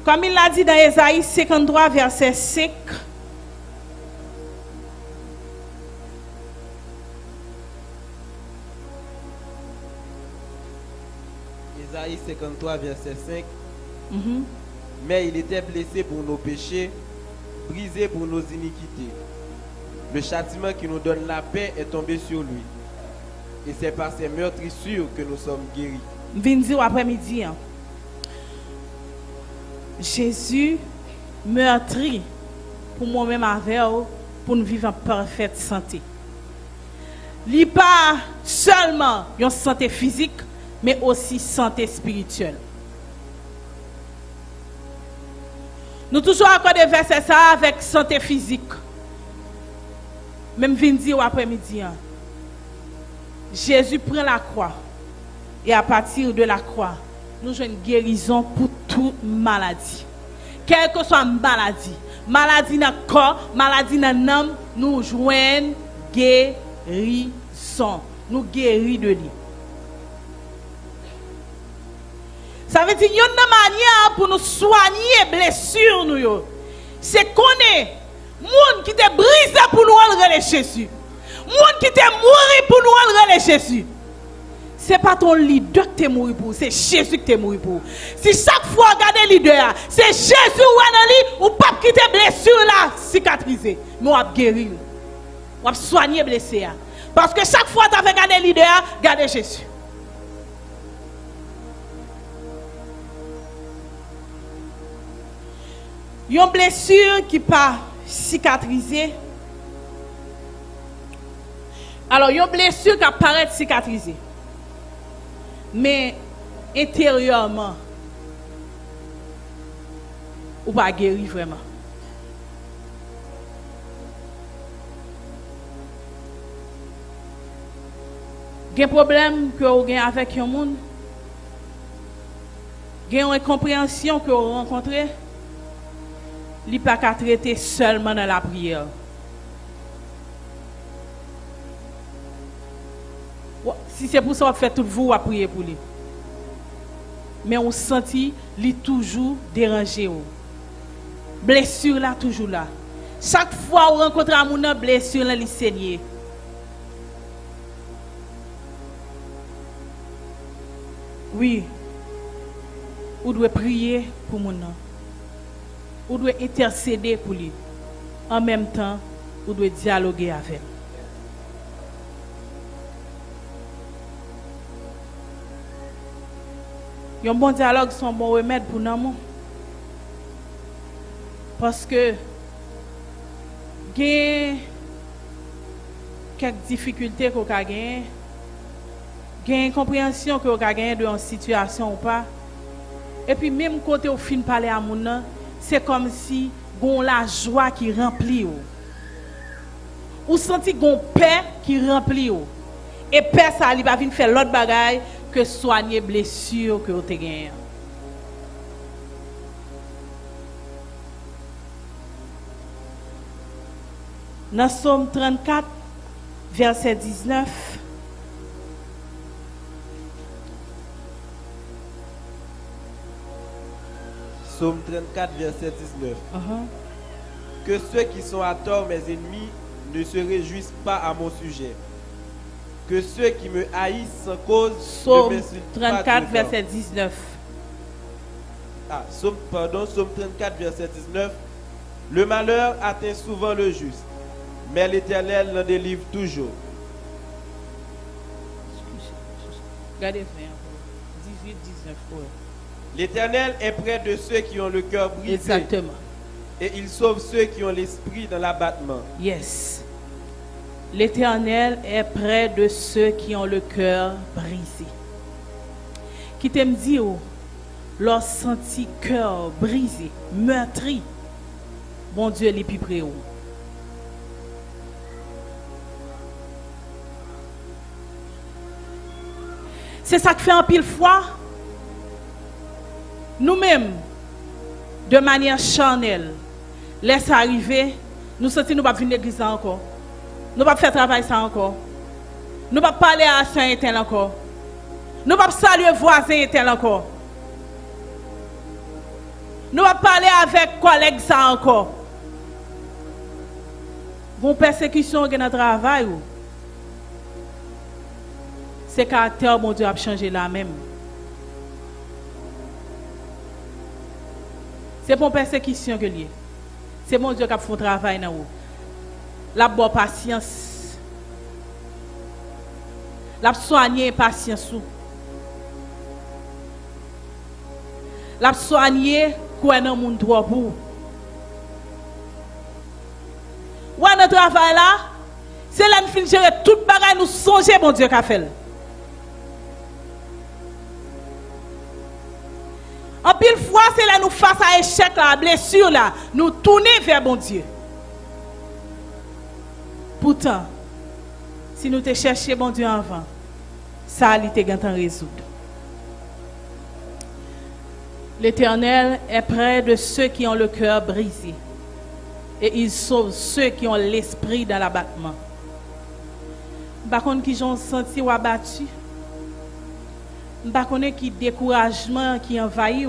Comme il l'a dit dans Ésaïe 53, verset 5, Ésaïe 53, verset 5, mais il était blessé pour nos péchés, brisé pour nos iniquités. Le châtiment qui nous donne la paix est tombé sur lui. Et c'est par ces meurtrissures que nous sommes guéris. Viens dire après-midi. Jésus meurtri pour moi-même avec vous, pour nous vivre en parfaite santé. Il n'est pas seulement une santé physique, mais aussi santé spirituelle. Nous toujours accordé verset ça avec santé physique. Même viens dire après-midi. Jésus prend la croix et à partir de la croix, nous avons une guérison pour toute maladie. Quelle que soit maladie, maladie dans le corps, maladie dans l'âme, nous jouons guérison. Nous guéris de lui. Ça veut dire qu'il y a une manière pour nous soigner les blessures. C'est qu'on est monde qui te brisé pour nous aller Jésus. Monde qui t'est mort pour nous aller Jésus. C'est pas ton leader que t'es mort pour, c'est Jésus que t'es mort pour. Si chaque fois regarder le leader, c'est Jésus ou pas quitter blessure là cicatriser, mais on va guérir. On va soigner blessé. Parce que chaque fois tu as regardé le leader, regardez Jésus. Une blessure qui pas cicatrisée. Alors, il y a une blessure qui apparaît cicatrisée. Mais intérieurement, ou pas guéri vraiment. Il y a un problème que vous avez avec un monde. Il y a une incompréhension que vous rencontrez. Il n'est pas qu'à traiter seulement dans la prière. Si c'est pour ça que vous faites tout vous à prier pour lui. mais on senti li toujours dérangé ou. Blessure là toujours là. Chaque fois on rencontre un moun nan blessure là li saigner. Oui. Ou doit prier pour moun nan. Ou doit intercéder pour lui. En même temps, ou doit dialoguer avec. Un bon dialogue, c'est un bon remède pour nous. Parce que il y a quelques difficultés qu'on a gagnées, il y a une compréhension qu'on a gagnée de une situation ou pas. Et puis même côté au fin parler à moun, c'est comme si gon la joie qui remplit ou senti gon paix qui remplit ou. Et paix ça li va venir faire l'autre bagaille que soigner blessure que vous avez gagné. Dans Psaume 34, verset 19, Psaume 34, verset 19. Que ceux qui sont à tort, mes ennemis, ne se réjouissent pas à mon sujet. Que ceux qui me haïssent sans cause Psaume ne m'insultent pas 34, tout le temps. verset 19. Psaume 34, verset 19. Le malheur atteint souvent le juste, mais l'Éternel l'en délivre toujours. Regardez, 18, 19. Ouais. L'Éternel est près de ceux qui ont le cœur brisé. Exactement. Et il sauve ceux qui ont l'esprit dans l'abattement. Yes. L'Éternel est près de ceux qui ont le cœur brisé. Qui t'aime dire, leur senti cœur brisé, meurtri, bon Dieu, les plus près. C'est ça que fait en pile fois. Nous-mêmes, de manière charnelle, laisse arriver, nous sentons nous ne pouvons pas venir à l'église encore. Nous ne pouvons pas faire travail ça encore. Nous ne pouvons pas parler à un tel encore. Nous ne pouvons pas saluer voisin tel encore. Nous ne pouvons pas parler avec collègues ça encore. Vos persécutions dans le travail, c'est caractère mon Dieu a changé là même. C'est pour persécution que lié. C'est mon Dieu qui a fait un travail dans vous. La bonne patience. La soigner patience. La soigner quoi dans monde droit pour. Ou dans travail là, c'est là nous finissons gérer toute bagaille nous songer mon Dieu qu'a fait. En pile fois, c'est là nous face à échec, à blessure là, nous tourner vers bon Dieu. Pourtant, si nous te cherchions bon Dieu avant, ça allait te gantan résoudre. L'Éternel est près de ceux qui ont le cœur brisé, et il sauve ceux qui ont l'esprit dans l'abattement. Par contre, qui ont senti ou abattu. Je ne connais pas qui découragement qui envahit.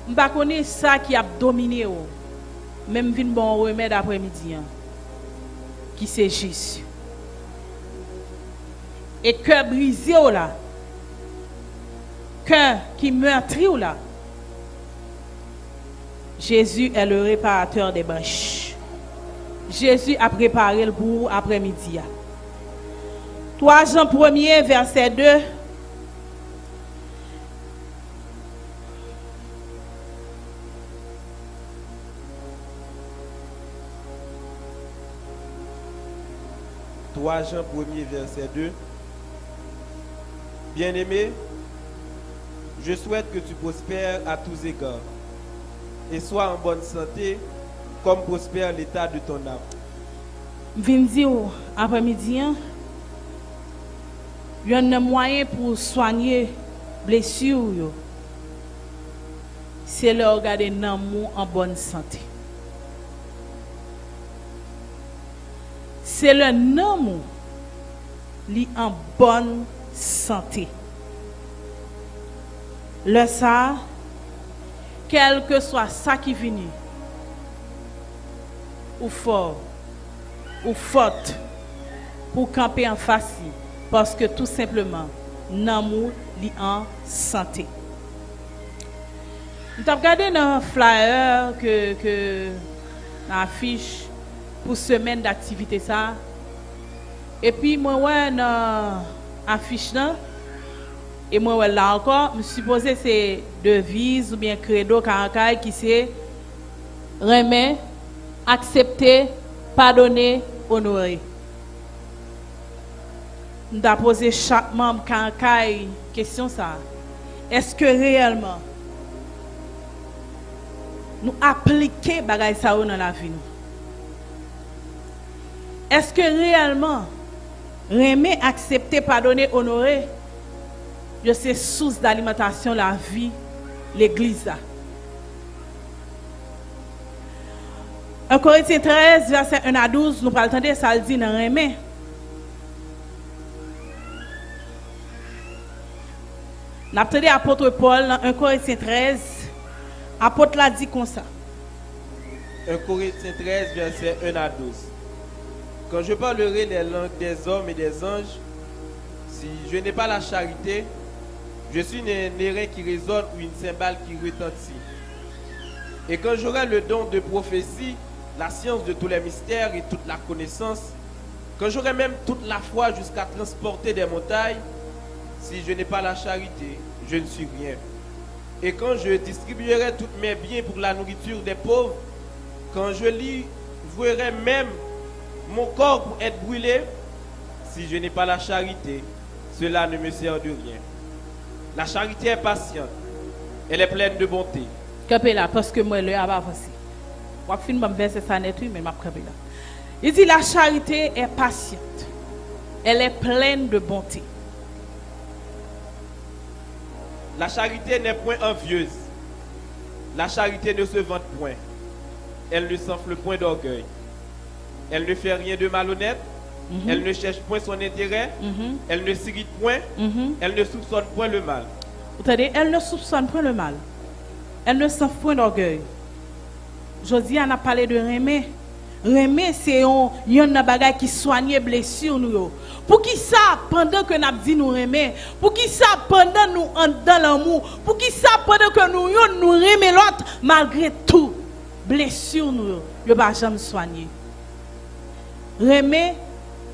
Je ne connais pas ça qui a dominé. Même vin bon remède après-midi. Qui c'est Jésus. Et cœur brisé là. Cœur qui meurtri là. Jésus est le réparateur des brèches. Jésus a préparé le bout après-midi. 3 Jean 1er, verset 2. Jean 1er, verset 2. Bien-aimé, je souhaite que tu prospères à tous égards et sois en bonne santé comme prospère l'état de ton âme. Vindi après-midi, il y a un moyen pour soigner blessures. C'est le regarder l'amour en bonne santé. C'est le nom li en bonne santé. Le ça, quel que soit ça qui vient, ou fort, ou faute, pour camper en face, parce que tout simplement, l'amour est en santé. Nous avons regardé dans le flyer que l'affiche pour semaine d'activité ça. Et puis moi ouais dans affiche là et moi ouais là encore, je suppose c'est devise ou bien credo Karankaye qui c'est remet, accepter, pardonner, honorer. Nous avons posé chaque membre Karankaye question ça. Est-ce que réellement nous appliquons bagay ça dans la vie? Est-ce que réellement remet, accepter, pardonner, honorer, c'est source d'alimentation la vie, l'église là? 1 Corinthiens 13, verset 1 à 12, nous parlons de ça, dit dans remet. Nous avons entendu l'apôtre Paul dans 1 Corinthiens 13. L'apôtre l'a dit comme ça. 1 Corinthiens 13, verset 1 à 12. Quand je parlerai les langues des hommes et des anges, si je n'ai pas la charité, je suis un airain qui résonne ou une cymbale qui retentit. Et quand j'aurai le don de prophétie, la science de tous les mystères et toute la connaissance, quand j'aurai même toute la foi jusqu'à transporter des montagnes, si je n'ai pas la charité, je ne suis rien. Et quand je distribuerai tous mes biens pour la nourriture des pauvres, quand je livrerai même mon corps pour être brûlé, si je n'ai pas la charité, cela ne me sert de rien. La charité est patiente, elle est pleine de bonté. Capé là, parce que moi, le a avancé. Je vais finir mon verset ça net, mais je vais capé là. Il dit la charité est patiente, elle est pleine de bonté. La charité n'est point envieuse. La charité ne se vante point. Elle ne s'enfle point d'orgueil. Elle ne fait rien de malhonnête. Elle ne cherche point son intérêt. Elle ne s'irrite point. Elle ne soupçonne point le mal. Vous savez, elle ne soupçonne point le mal. Elle ne s'enfle point d'orgueil. Jodi on a parlé de remet. Remet c'est un bagage qui soigne blessure nous. Pour qui ça pendant que nous dit nous remet, pour qui ça pendant nous dans l'amour, pour qui ça pendant que nous remet l'autre malgré tout blessure nous yo pas jamais soigner. Remet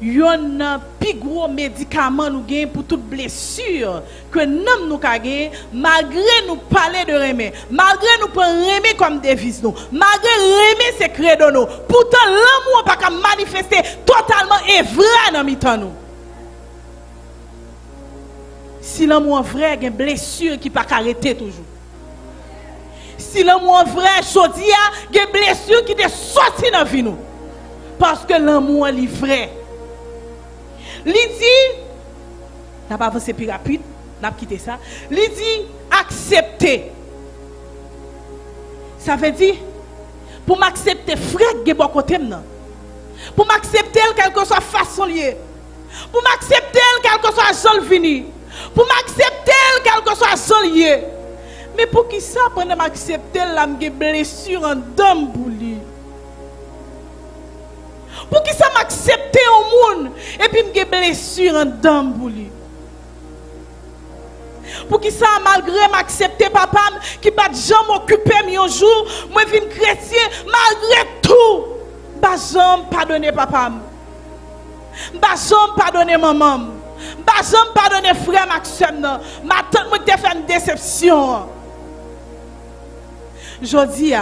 yon plus gros médicament nous gain pour toute blessure que nous ka gain malgré nous parler de remet, malgré nous prendre remet comme devise nous, malgré remet c'est credo nous. Pourtant l'amour pas qu'à manifester totalement et vrai dans mi-temps nous. Si l'amour vrai, il y a une blessure qui ne peut pas arrêter toujours. Si l'amour vrai, il y a une blessure qui est sortie dans la vie. Parce que l'amour est vrai. Il dit, n'a pas avancé plus rapide, n'a pas quitté ça. Il dit, accepter. Ça veut dire, pour m'accepter, frère, il y a bon côté. Pour m'accepter, quelle que soit la façon liée. Pour m'accepter, quelle que soit la seule venue. Pour m'accepter, quel que soit son lieu. Mais pour qui ça, pendant m'accepter, la blessure en dame pour lui. Pour qui ça m'accepter au monde, et puis m'ge blessure en dame pour lui. Pour qui ça, malgré m'accepter papa, qui pas jamais occupé un jour, moi vin chrétien, malgré tout, pas jamais pardonner papa. Pas jamais pardonner maman. Bah, j'aime pardonner frère Maxime, ma tante m'a fait une déception. Je dis,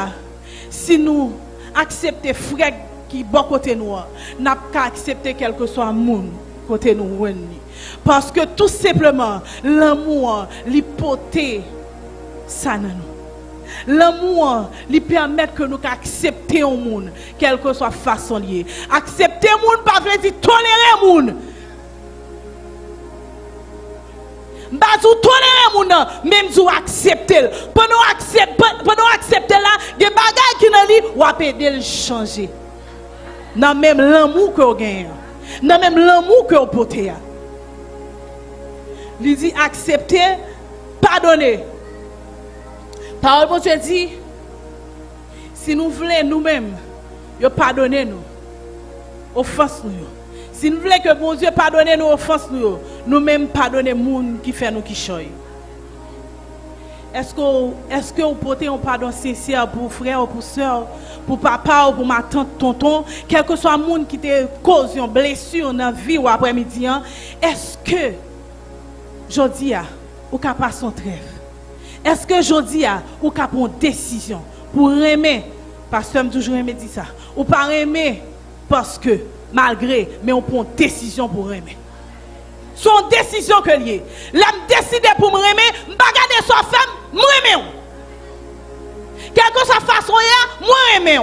si nous acceptons frère qui est bon côté nous, nous n'avons qu'à accepter quel que soit le monde côté nous. Parce que tout simplement, l'amour, l'hypothèse, ça nous. L'amour, lui permet que nous acceptions le monde, quelle que soit la façon liée. Accepter le monde, pas veut dire tolérer le monde. Bazou tolérer moun même vous accepter pendant accepter là des bagages qui dans lui ou aider le changer dans même l'amour que vous gagnez dans même l'amour que vous portez. Il dit accepter, pardonner, Parole de Dieu dit, si nous voulons nous-mêmes, pardonner nous, offense nous. Si nous voulons que bon Dieu pardonne nous offenses nous-mêmes pardonner les gens qui fait nous qui choy. Est-ce que vous portez un pardon sincère pour frère ou pour soeur, pour papa ou pour ma tante, tonton, quel que soit le monde qui te cause une blessure dans la vie ou après-midi, est-ce que jodi a ou ka pas son trêve? Est-ce que jodi a ou ka prendre une décision pour aimer? Parce que toujours aimer dit ça. Ou pas aimer parce que malgré, mais on prend une décision pour aimer. Son décision que lié. L'homme décidé pour me aimer, je ne vais pas garder sa femme, je aimer. Quelle que soit façon, je aimer.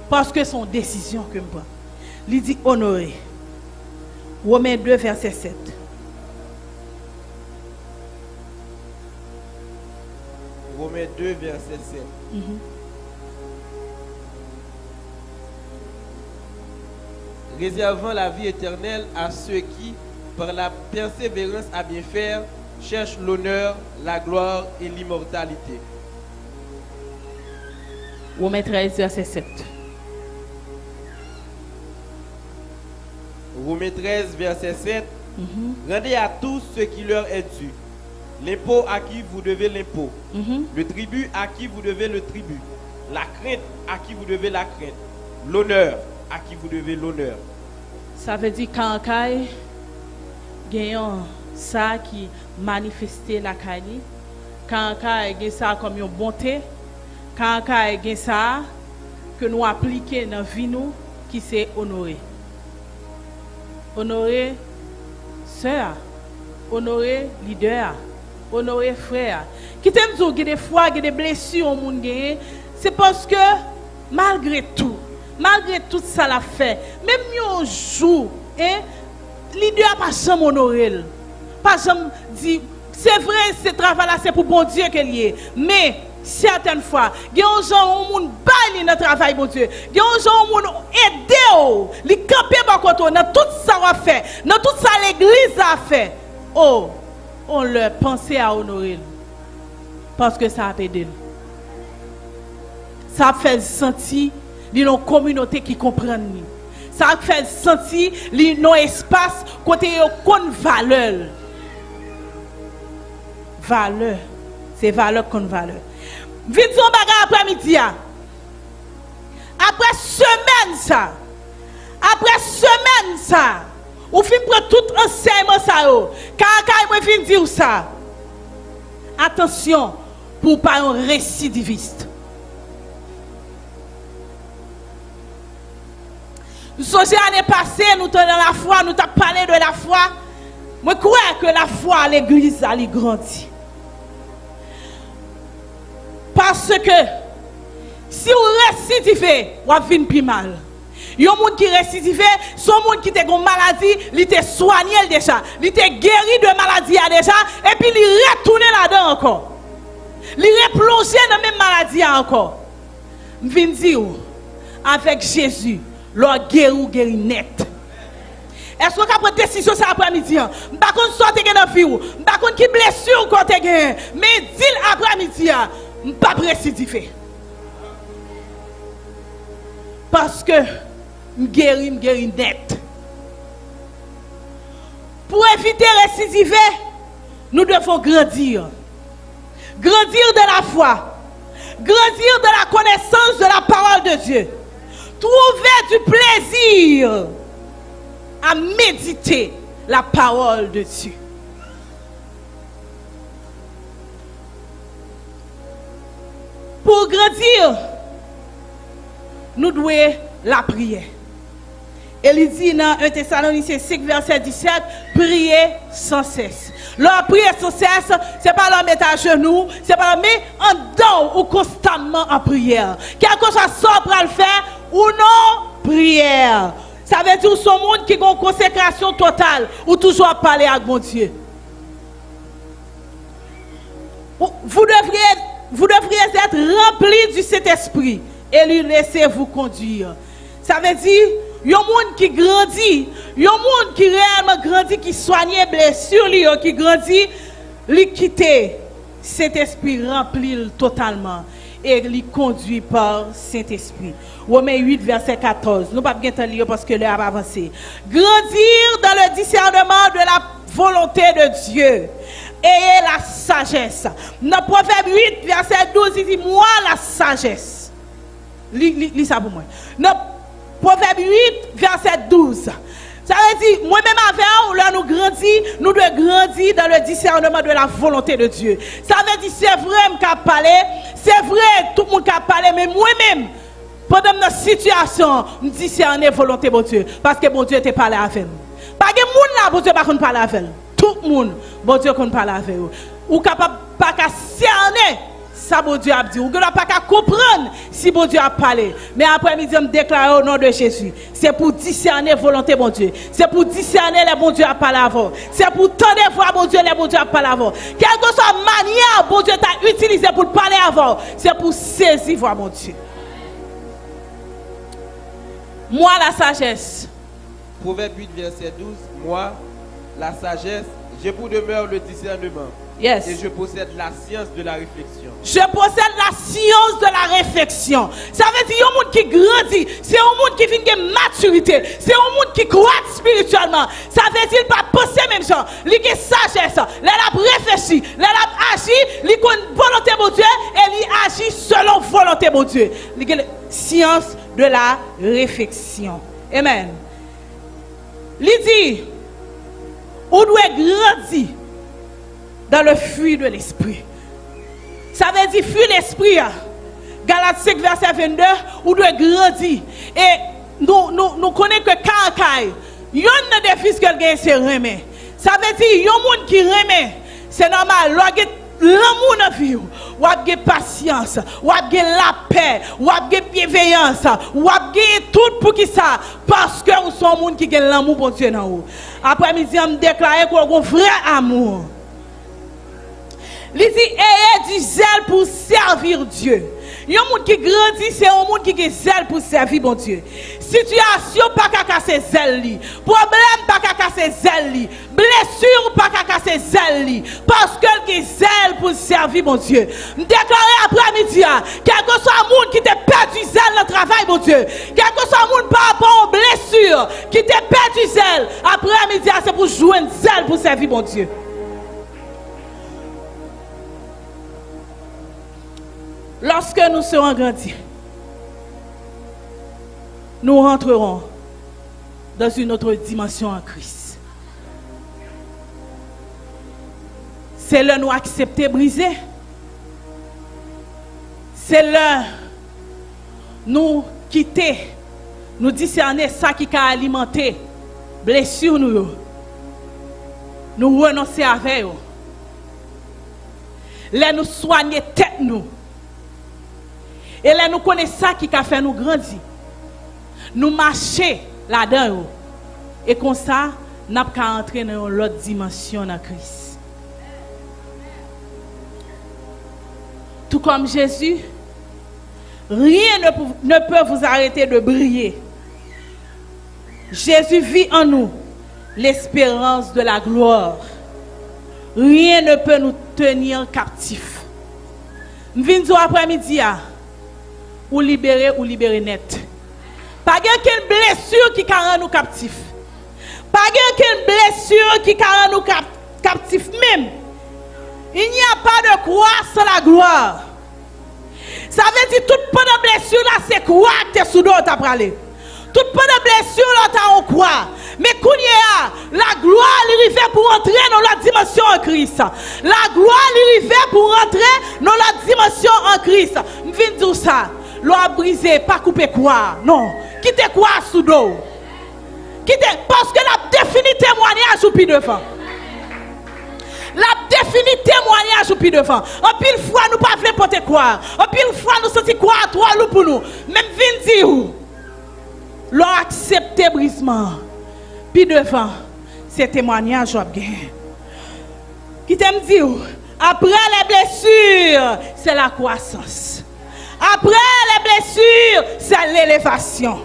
Parce que son décision que je prends. Il dit honorer. Romains 2, verset 7. Romains 2, verset 7. Réservant la vie éternelle à ceux qui, par la persévérance à bien faire, cherchent l'honneur, la gloire et l'immortalité. Romains 13, verset 7. Romains 13, verset 7. Rendez à tous ce qui leur est dû. L'impôt à qui vous devez l'impôt. Le tribut à qui vous devez le tribut. La crainte à qui vous devez la crainte. L'honneur à qui vous devez l'honneur. Ça veut dire quand gagnant ça qui manifestait la Kali, quand gagne ça comme une bonté, quand gagne ça que nous appliquons dans la vie nous qui c'est honorer. Honorer sœur, honorer leader, honorer frère. Qui t'aime dire que des fois il y a des blessures au monde gagné, c'est parce que malgré tout ça l'a fait, même un jour, leader pas jamais honoré, pas jamais dit, c'est vrai, ce travail-là c'est pour bon Dieu qu'elle y est, mais certaines fois, il y a des gens qui ont baillé dans le travail, bon Dieu, il y a des gens qui ont aidé, les camper dans tout ça qu'on a fait, dans tout ça l'église a fait, on leur pensait à honorer, parce que ça a aidé. Ça a fait sentir une communauté qui comprend. Ça a fait sentir un espace côté qu'on valeur. Valeur. C'est valeur qu'on valeur. Vite son bagage après-midi. Après semaine ça. Ou fin prendre tout enseignement ça yo. Quand moi fin dire ça. Attention pour pas un récidiviste. Nous sommes l'année passée, nous sommes dans la foi, nous avons parlé de la foi. Moi, je crois que la foi à l'église, elle grandit. Parce que si vous récidivez, vous venez plus mal. Il y a des gens qui récidivent, sont des gens qui ont une maladie, ils ont soigné déjà, ils ont guéri de maladie déjà, et puis ils retournent là-dedans encore. Ils replongent dans la même maladie encore. Je viens dire, avec Jésus, leur guéri net. Est-ce que vous avez pris décision cet après-midi? Je ne sais pas si vous avez dans la vie, je ne sais pas qui blessure vous avez, mais dis après-midi, je ne pas récidiver. Parce que je guéris net. Pour éviter de récidiver, nous devons grandir. Grandir de la foi. Grandir de la connaissance de la parole de Dieu. Trouver du plaisir à méditer la parole de Dieu. Pour grandir, nous devons la prière. Il dit dans 1 Thessaloniciens 5, verset 17, priez sans cesse. Leur prier sans cesse, ce n'est pas leur mettre à genoux, c'est pas leur mettre en dedans ou constamment en prière. Quelque chose ça pour le faire ou non, prière. Ça veut dire que ce monde qui a une consécration totale ou toujours parler avec mon Dieu. Vous devriez être remplis du Saint-Esprit et lui laisser vous conduire. Ça veut dire, il y a un monde qui grandit, il y a un monde qui réellement grandit, qui soigne les blessures, qui grandit, qui quitte Saint-Esprit remplit totalement et il conduit par Saint-Esprit. Romains 8, verset 14. Nous ne pouvons pas lire parce que l'heure a avancé. Grandir dans le discernement de la volonté de Dieu. Ayez la sagesse. Dans Proverbe 8, verset 12, il dit, moi la sagesse. Lis ça pour moi. Dans Proverbe 8, verset 12. Ça veut dire, moi-même avec là nous grandissons, nous devons grandir dans le discernement de la volonté de Dieu. Ça veut dire, c'est vrai que je parle, c'est vrai tout le monde a parlé, mais moi-même, pendant notre situation, je discerne la volonté de Dieu. Parce que bon Dieu te parlé avec nous. Pas que monde là, bon Dieu ne parle pas avec nous. Tout le monde, bon Dieu ne parle avec nous. Ou capable pas qu'à cerner ça bon Dieu a dit. Ou ne pas qu'à comprendre si bon Dieu a parlé. Mais après-midi, je me déclare au nom de Jésus. C'est pour discerner la volonté de bon Dieu. C'est pour discerner les bon Dieu a parlé avant. C'est pour tendre voir bon Dieu les bon Dieu a parlé avant. Quelle que soit la manière bon Dieu t'a utilisé pour parler avant, c'est pour saisir voir mon Dieu. Moi la sagesse. Proverbe 8, verset 12. Moi, la sagesse, j'ai pour demeure le discernement. Yes. Et je possède la science de la réflexion. Je possède la science de la réflexion. Ça veut dire un monde qui grandit, c'est un monde qui vient de maturité, c'est un monde qui croit spirituellement. Ça veut dire pas penser même chose. Il a sagesse, il a réfléchi, il a agi, il a une volonté de Dieu et il agit selon volonté de Dieu. Il a la science de la réflexion. Amen. Il dit, on doit grandir dans le fruit de l'esprit. Ça veut dire fruit de l'esprit. Galates 5, verset 22, on doit grandir. Et nous connaissons que quand il y a un défi que quelqu'un se remet. Ça veut dire il y a un monde qui remet. C'est normal. L'amour dans la vie, ou a de patience, ou a de la paix, ou a de bienveillance, ou a de tout pour qui ça. Parce que nous sommes un monde qui a l'amour pour Dieu dans nous. Après-midi, on déclare qu'on a un vrai amour. Il dit, ayez du zèle pour servir Dieu. Il y a un monde qui grandit, c'est un monde qui a zèle pour servir mon Dieu. Situation, pas qu'à casser zèle. Problème, pas qu'à casser zèle. Blessure, pas qu'à casser zèle. Parce que qui zèle pour servir mon Dieu. Je déclare après-midi, quel que soit le monde qui t'a perdu zèle dans le travail, mon Dieu. Quel que soit le monde par rapport aux blessures qui t'a perdu zèle, après-midi, c'est pour jouer un zèle pour servir mon Dieu. Lorsque nous serons grandis, nous rentrerons dans une autre dimension en Christ. C'est là nous accepter briser. C'est là nous quitter, nous discerner ça qui a alimenté blessure nous. Nous renoncer avec eux. Là nous soigner tête nous. Et là, nous connaissons ça qui a fait nous grandir. Nous marcher là-dedans. Et comme ça, nous avons entrer dans l'autre dimension dans Christ. Tout comme Jésus, rien ne peut vous arrêter de briller. Jésus vit en nous l'espérance de la gloire. Rien ne peut nous tenir captifs. Nous venons après-midi. Ou libérer net. Pas quelle blessure qui rend nous captifs. Pas quelle blessure qui rend nous captifs même. Il n'y a pas de croix sans la gloire. Ça veut dire toute peu de blessure là c'est croix que tu es sous d'autres à parler. Toute peu de blessure là tu en croix. Mais quand la gloire il fait pour entrer dans la dimension en Christ. La gloire il fait pour entrer dans la dimension en Christ. Je viens dire ça. L'eau a brisé, pas coupé quoi. Non. Quittez quoi sous l'eau. Quittez, parce que la définit témoignage ou plus devant. La définit témoignage ou plus devant. En pile fois, nous pas voulons porter quoi. En pile fois, nous sentons quoi à toi, loup pour nous. Même vin dire. L'eau a accepté brisement. Puis devant, c'est témoignage ou bien. Qui t'aime dire, après les blessures, c'est la croissance. Après les blessures, c'est l'élévation.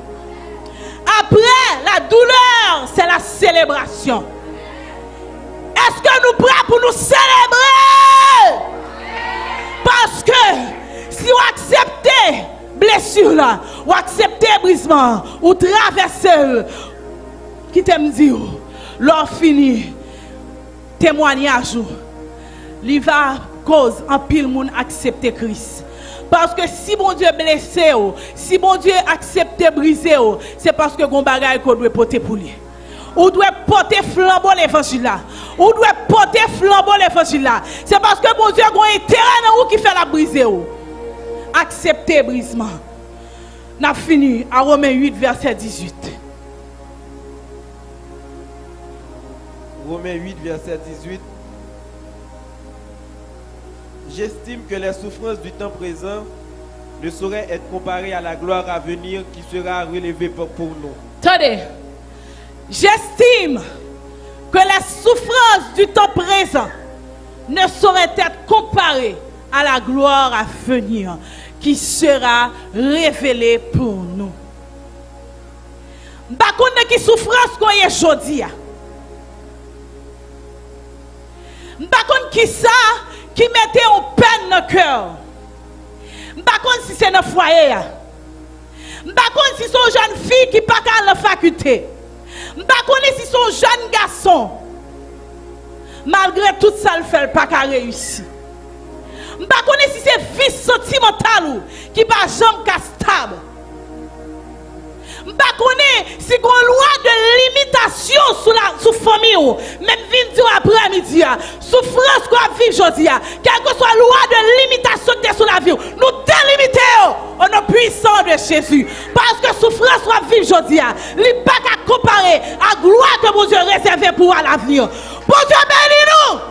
Après la douleur, c'est la célébration. Est-ce que nous prêts pour nous célébrer? ou accepter brisement, ou traverser, qui t'aime dire, l'or fini, témoignage, il va cause en pile monde accepter Christ. Parce que si bon Dieu blessé, si bon Dieu accepte brisé, c'est parce que gon bagay qu'on doit porter pour lui. Ou doit porter flambeau l'évangile là. Ou doit porter flambeau l'évangile là. C'est parce que bon Dieu a un terrain où qui fait la briser. Accepter brisement. N'a fini à Romains 8 verset 18. Romains 8 verset 18. J'estime que les souffrances du temps présent ne sauraient être comparées à la gloire à venir qui sera relevée pour nous. Attendez. J'estime que les souffrances du temps présent ne sauraient être comparées à la gloire à venir qui sera révélée pour nous. Par contre, qui souffrance qu'on y est aujourd'hui. Par contre, qui ça qui mettait en peine dans le cœur. Par contre, si c'est dans le foyer. Par contre, si c'est une jeune fille qui n'a pas à la faculté. Par contre, si c'est un jeune garçon. Malgré tout ça, il ne fait pas qu'à réussir. Par contre, si c'est vie sentimentale qui n'est pas jamais stable. Par contre, si on a une loi de limitation sur la famille, même 20 jours après-midi, souffrance qu'on vit aujourd'hui, quelle que soit la loi de limitation qui est sur la vie, nous délimitons au nom puissant de Jésus. Parce que souffrance qu'on vit aujourd'hui, il n'est pas qu'à comparer à la gloire que mon Dieu réservé pour l'avenir. Bon Dieu bénis nous.